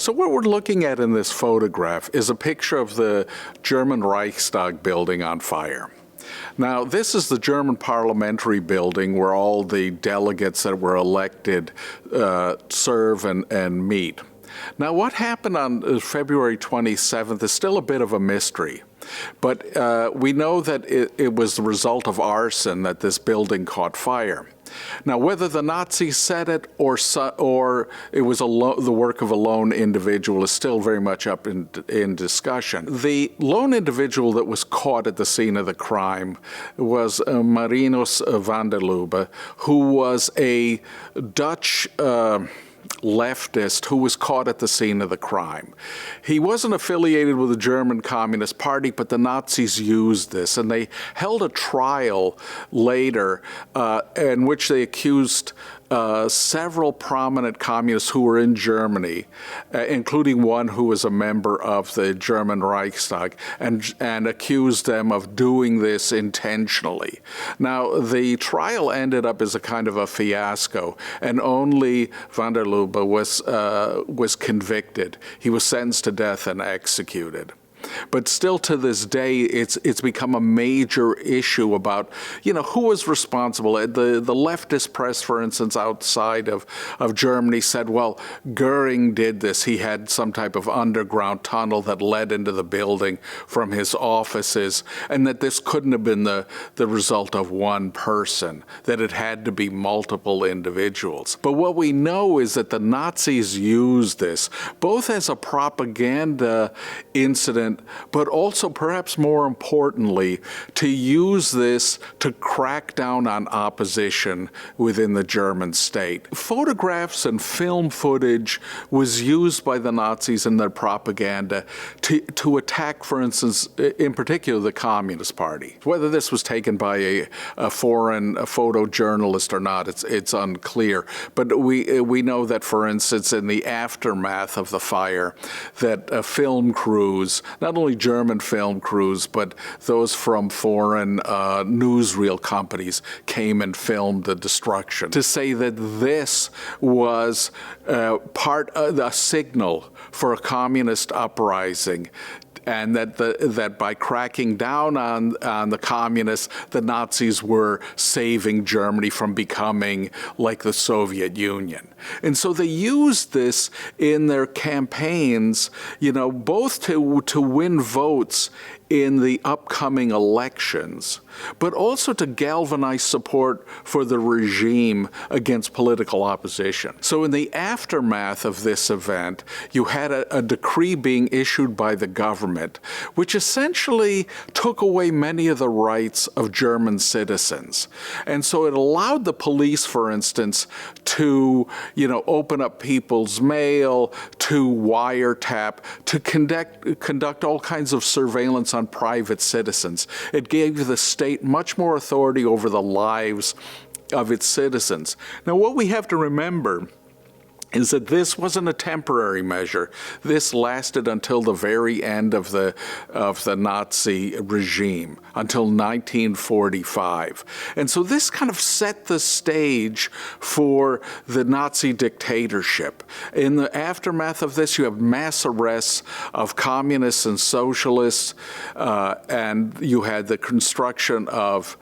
So what we're looking at in this photograph is a picture of the German Reichstag building on fire. Now, this is the German parliamentary building where all the delegates that were elected serve and meet. Now, what happened on February 27th is still a bit of a mystery. But we know that it was the result of arson that this building caught fire. Now, whether the Nazis set it or it was the work of a lone individual is still very much up in discussion. The lone individual that was caught at the scene of the crime was Márینوس van der Lubbe, who was a Dutch leftist who was caught at the scene of the crime. He wasn't affiliated with the German Communist Party, but the Nazis used this, and they held a trial later in which they accused several prominent communists who were in Germany, including one who was a member of the German Reichstag, and accused them of doing this intentionally. Now, the trial ended up as a kind of a fiasco, and only van der Lubbe was convicted. He was sentenced to death and executed. But still to this day, it's become a major issue about, who was responsible. The leftist press, for instance, outside of Germany said, well, Goering did this. He had some type of underground tunnel that led into the building from his offices, and that this couldn't have been the result of one person, that it had to be multiple individuals. But what we know is that the Nazis used this both as a propaganda incident, but also, perhaps more importantly, to use this to crack down on opposition within the German state. Photographs and film footage was used by the Nazis in their propaganda to attack, for instance, in particular, the Communist Party. Whether this was taken by a foreign photojournalist or not, it's unclear. But we know that, for instance, in the aftermath of the fire, that film crews, not only German film crews, but those from foreign newsreel companies came and filmed the destruction. To say that this was part of a signal for a communist uprising, and that by cracking down on the communists, the Nazis were saving Germany from becoming like the Soviet Union. And so they used this in their campaigns, both to win votes in the upcoming elections, but also to galvanize support for the regime against political opposition. So in the aftermath of this event, you had a decree being issued by the government, which essentially took away many of the rights of German citizens. And so it allowed the police, for instance, to, open up people's mail, to wiretap, to conduct all kinds of surveillance on private citizens. It gave the state much more authority over the lives of its citizens. Now, what we have to remember is that this wasn't a temporary measure. This lasted until the very end of the Nazi regime, until 1945. And so this kind of set the stage for the Nazi dictatorship. In the aftermath of this, you have mass arrests of communists and socialists, and you had the construction of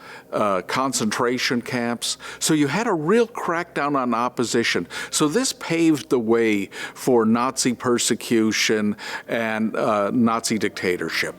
concentration camps. So you had a real crackdown on opposition. So this paved the way for Nazi persecution and Nazi dictatorship.